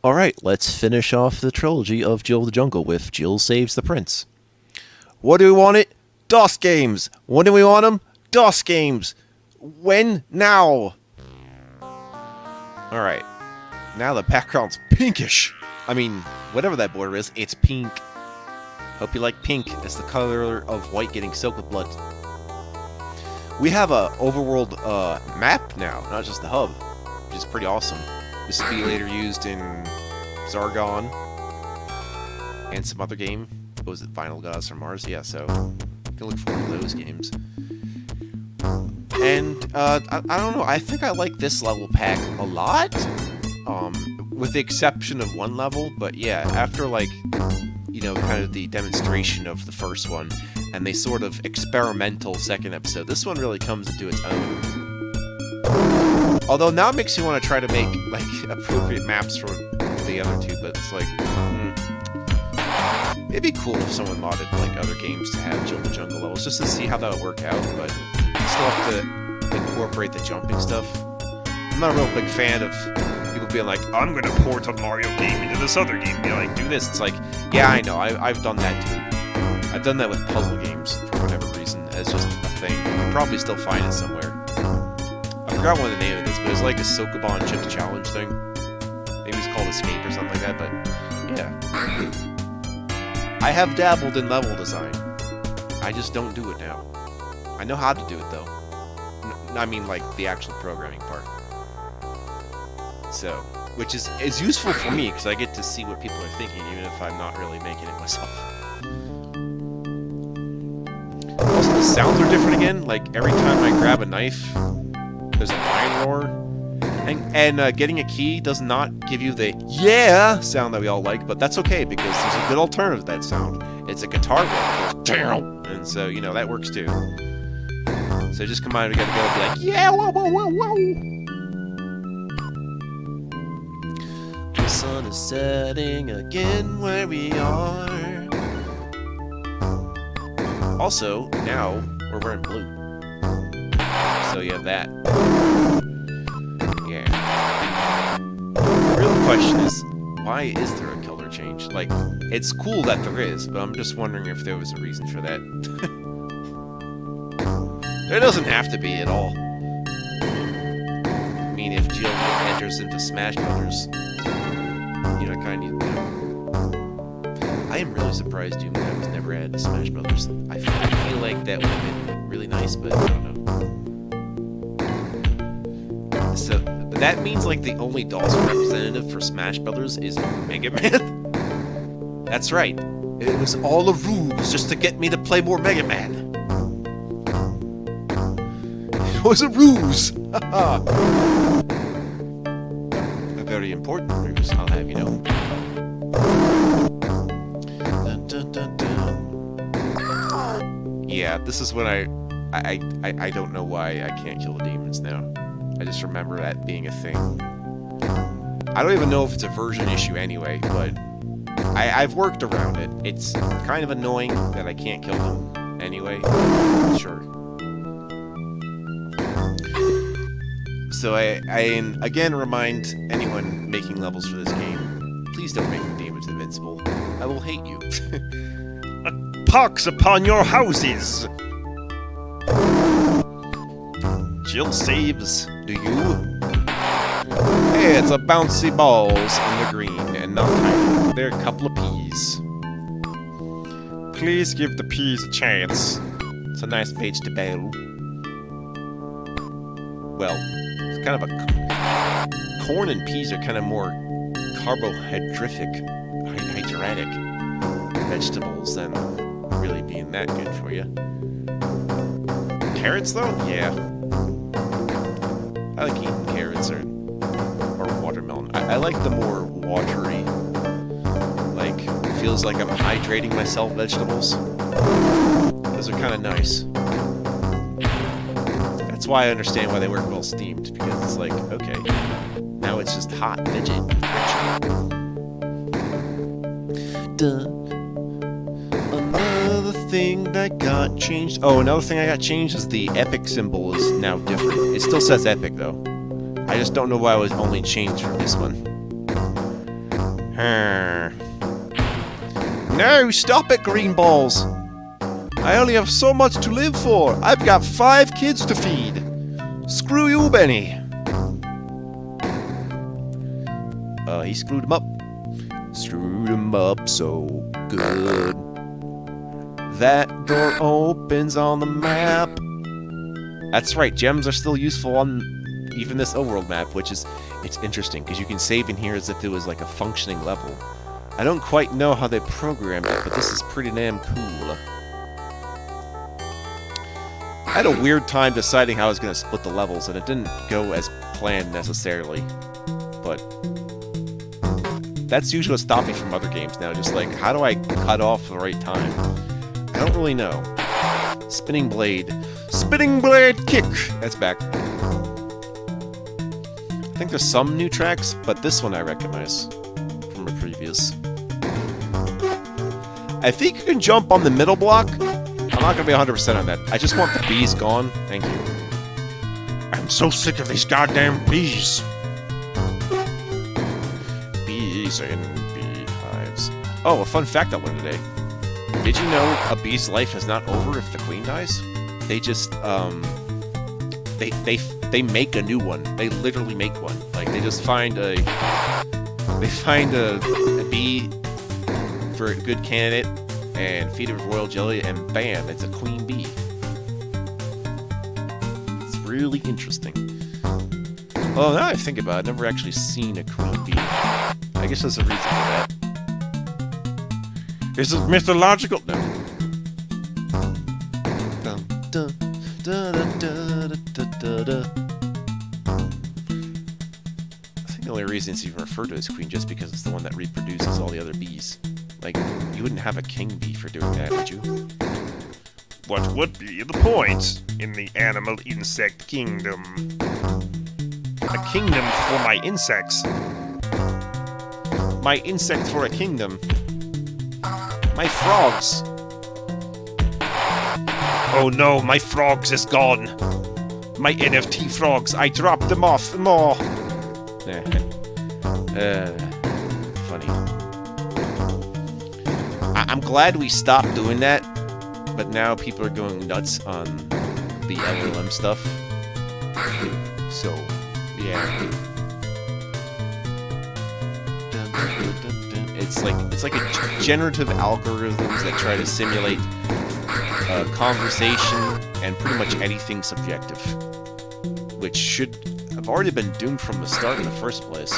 Alright, let's finish off the trilogy of Jill the Jungle with Jill Saves the Prince. What do we want it? DOS games! When do we want them? DOS games! When? Now! Alright, now the background's pinkish. I mean, whatever that border is, it's pink. Hope you like pink. It's the color of white getting soaked with blood. We have a overworld map now, not just the hub, which is pretty awesome. This will be later used in Zargon and some other game. What was it, Final Gods from Mars? Yeah, so you can look forward to those games. And I don't know, I think I like this level pack a lot, with the exception of one level. But yeah, after like, you know, kind of the demonstration of the first one and the sort of experimental second episode, this one really comes into its own. Although now it makes you want to try to make like appropriate maps for the other two, but it's like, it'd be cool if someone modded like other games to have Jill the Jungle levels, just to see how that would work out. But you still have to incorporate the jumping stuff. I'm not a real big fan of people being like, I'm gonna port a Mario game into this other game. Be like, do this. It's like, yeah, I know, I've done that too. I've done that with puzzle games for whatever reason, as just a thing. You can probably still find it somewhere. I forgot what the name of this, but it's like a Sokoban Chips Challenge thing. Maybe it's called Escape or something like that, but yeah. I have dabbled in level design. I just don't do it now. I know how to do it, though. I mean, like, the actual programming part. So, which is useful for me, because I get to see what people are thinking, even if I'm not really making it myself. Also, the sounds are different again. Like, every time I grab a knife, there's a lion roar, and getting a key does not give you the yeah sound that we all like, but that's okay because there's a good alternative to that sound. It's a guitar roll, and so you know that works too. So just come on, we gotta go and be like yeah, whoa, whoa, whoa, whoa. The sun is setting again where we are. Also, now we're wearing blue. So you have that. Yeah. The real question is, why is there a color change? Like, it's cool that there is, but I'm just wondering if there was a reason for that. There doesn't have to be at all. I mean, if Jill enters into Smash Brothers, you know, kind of need to know. I am really surprised Doom Guy was never added to Smash Brothers. I feel like that would have been really nice, but I don't know. So, that means, like, the only DOS representative for Smash Brothers is Mega Man? That's right. It was all a ruse just to get me to play more Mega Man. It was a ruse! A very important ruse, I'll have you know. Dun, dun, dun, dun. Yeah, this is when I don't know why I can't kill the demons now. I just remember that being a thing. I don't even know if it's a version issue anyway, but I've worked around it. It's kind of annoying that I can't kill them anyway. Sure. So I again remind anyone making levels for this game, please don't make the demons invincible. I will hate you. Pox upon your houses! Jill saves, do you? Hey, it's a bouncy balls in the green, and not tiny. They're a couple of peas. Please give the peas a chance. It's a nice vegetable. Well, it's kind of a... Corn and peas are kind of more carbohydratic vegetables than really being that good for you. Carrots, though? Yeah. I like eating carrots or watermelon. I like the more watery, like, feels like I'm hydrating myself vegetables. Those are kind of nice. That's why I understand why they work well steamed, because it's like, okay, now it's just hot veggie. Another thing that got changed. Oh, another thing I got changed is the epic symbol is now different. It still says epic though. I just don't know why it was only changed for this one. No, stop it, green balls! I only have so much to live for. I've got 5 kids to feed. Screw you, Benny. He screwed him up. Screwed him up so good. That door opens on the map. That's right, gems are still useful on even this overworld map, which is, it's interesting, because you can save in here as if it was like a functioning level. I don't quite know how they programmed it, but this is pretty damn cool. I had a weird time deciding how I was going to split the levels, and it didn't go as planned necessarily. But that's usually what stops me from other games now, just like, how do I cut off the right time? I don't really know. Spinning blade. Spinning blade kick! That's back. I think there's some new tracks, but this one I recognize from a previous. I think you can jump on the middle block. I'm not going to be 100% on that. I just want the bees gone. Thank you. I'm so sick of these goddamn bees. Bees in beehives. Oh, a fun fact I learned today. Did you know a bee's life is not over if the queen dies? They just, they make a new one. They literally make one. Like, they just find a bee for a good candidate and feed it with royal jelly, and bam, it's a queen bee. It's really interesting. Well, now I think about it, I've never actually seen a queen bee. I guess there's a reason for that. Is it mythological? No. Dun, dun, dun, dun, dun, dun, dun, dun. I think the only reason it's even referred to as queen just because it's the one that reproduces all the other bees. Like, you wouldn't have a king bee for doing that, would you? What would be the point in the animal insect kingdom? A kingdom for my insects. My insect for a kingdom. My frogs. Oh no, my frogs is gone. My NFT frogs, I dropped them off more. Funny. I'm glad we stopped doing that, but now people are going nuts on the LLM stuff. So, yeah. It's like a generative algorithms that try to simulate conversation and pretty much anything subjective, which should have already been doomed from the start in the first place,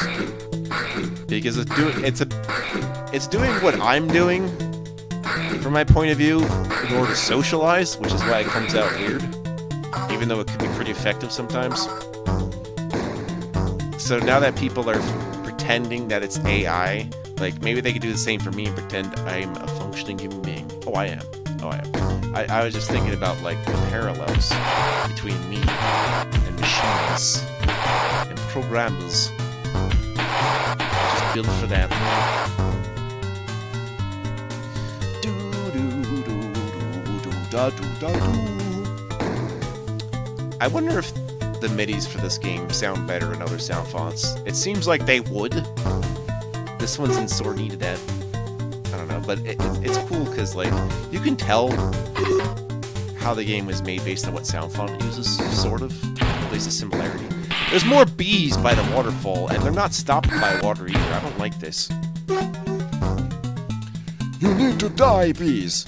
because it's doing what I'm doing from my point of view in order to socialize, which is why it comes out weird, even though it can be pretty effective sometimes. So now that people are pretending that it's AI, like, maybe they could do the same for me and pretend I'm a functioning human being. Oh, I am. I was just thinking about, like, the parallels between me and machines and programmers. Just built for that. I wonder if the MIDIs for this game sound better in other sound fonts. It seems like they would. This one's in sore need of that. I don't know, but it's cool because, like, you can tell how the game was made based on what sound font it uses, sort of. At least a similarity. There's more bees by the waterfall, and they're not stopped by water either. I don't like this. You need to die, bees!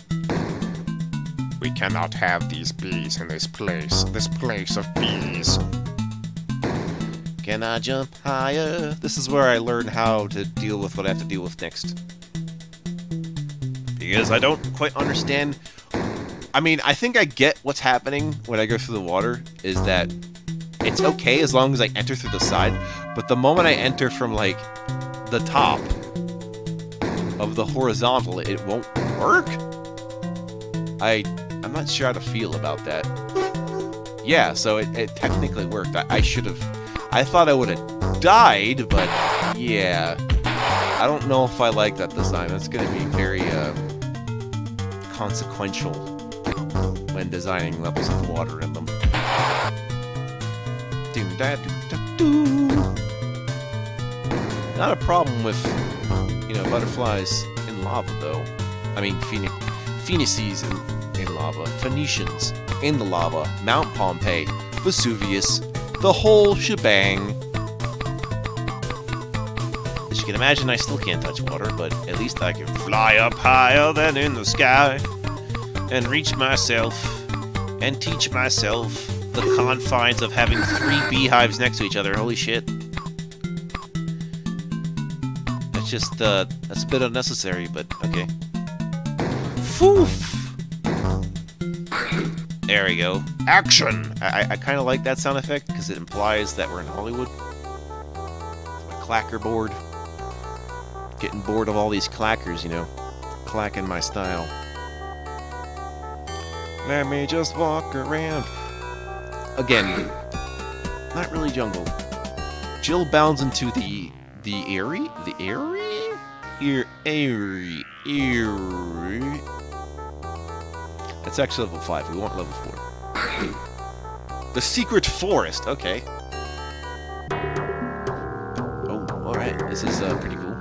We cannot have these bees in this place of bees. Can I jump higher? This is where I learn how to deal with what I have to deal with next. Because I don't quite understand. I mean, I think I get what's happening when I go through the water, is that it's okay as long as I enter through the side, but the moment I enter from, like, the top of the horizontal, it won't work? I'm not sure how to feel about that. Yeah, so it technically worked. I should have... I thought I would have died, but yeah. I don't know if I like that design. That's going to be very consequential when designing levels of water in them. Not a problem with You know, butterflies in lava, though. I mean, phoenixes in lava, Phoenicians in the lava, Mount Pompeii, Vesuvius, the whole shebang. As you can imagine, I still can't touch water, but at least I can fly up higher than in the sky and reach myself and teach myself the confines of having 3 beehives next to each other. Holy shit. That's just, that's a bit unnecessary, but okay. Foof! There we go. Action! I kind of like that sound effect because it implies that we're in Hollywood. A clacker board. Getting bored of all these clackers, you know. Clacking my style. Let me just walk around. Again, not really jungle. Jill bounds into the airy? The airy? Airy. That's actually level 5. We want level 4. The secret forest. Okay. Oh, alright. This is pretty cool.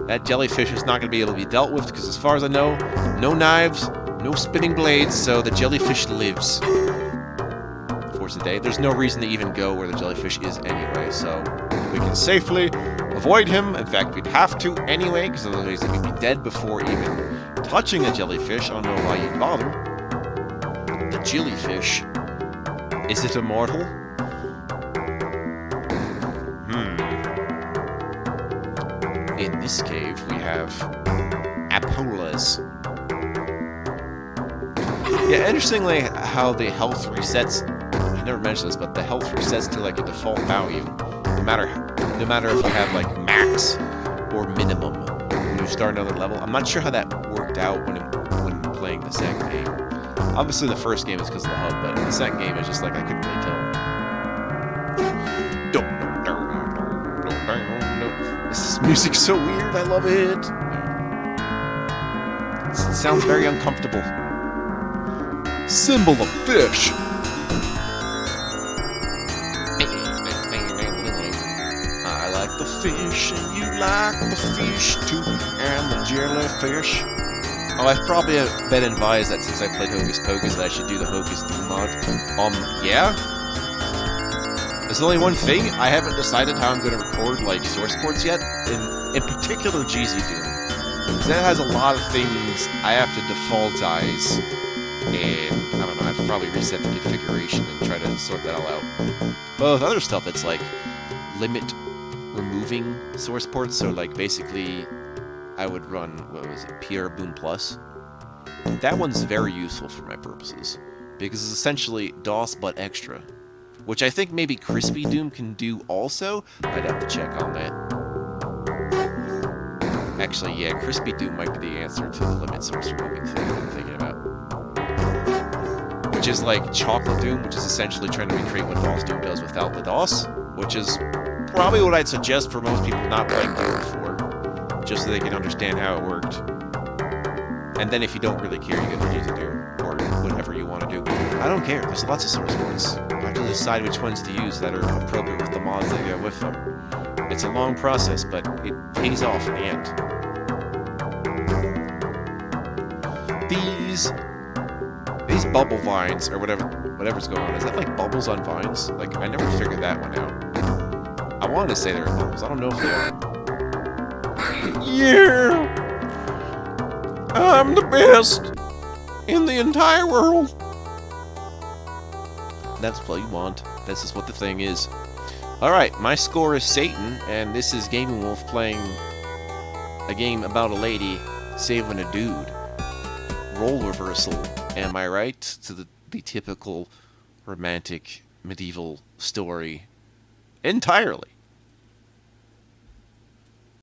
That jellyfish is not going to be able to be dealt with because as far as I know, no knives, no spinning blades, so the jellyfish lives. Force a day. There's no reason to even go where the jellyfish is anyway, so we can safely avoid him. In fact, we'd have to anyway, because otherwise we'd be dead before even touching a jellyfish. I don't know why you'd bother. The jellyfish. Is it immortal? In this cave, we have Apollas. Yeah, interestingly, how the health resets. I never mentioned this, but the health resets to like a default value, no matter if you have like max or minimum when you start another level. I'm not sure how that worked out when playing the second game. Obviously, the first game is because of the hub, but the second game is just like I couldn't really tell. This music's so weird. I love it. It sounds very uncomfortable. Symbol of fish. I like the fish, and you like the fish too, and the jellyfish. Oh, I've probably been advised that since I played Hocus Pocus that I should do the Hocus Doom mod. Yeah? There's only one thing, I haven't decided how I'm going to record, like, source ports yet, in particular GZ Doom. Because that has a lot of things I have to defaultize, and, I don't know, I have to probably reset the configuration and try to sort that all out. But with other stuff, it's like, limit removing source ports, so, like, basically, I would run, what was it, PR Boom Plus. That one's very useful for my purposes, because it's essentially DOS but extra. Which I think maybe Crispy Doom can do also. I'd have to check on that. Actually, yeah, Crispy Doom might be the answer to the limit source removing thing I'm thinking about. Which is like Chocolate Doom, which is essentially trying to recreate what DOS Doom does without the DOS. Which is probably what I'd suggest for most people not playing Doom before. Just so they can understand how it worked. And then if you don't really care, you get to Doom. Or whatever you want to do. I don't care. There's lots of source ports. I have to decide which ones to use that are appropriate with the mods that go with them. It's a long process, but it pays off in the end. These bubble vines, or whatever's going on, is that like bubbles on vines? Like, I never figured that one out. I wanted to say they were bubbles. I don't know if they are. Yeah! I'm the best in the entire world. That's what you want. This is what the thing is. Alright, my score is Satan, and this is Gaming Wolf playing a game about a lady saving a dude. Role reversal, am I right? To the typical romantic medieval story. Entirely.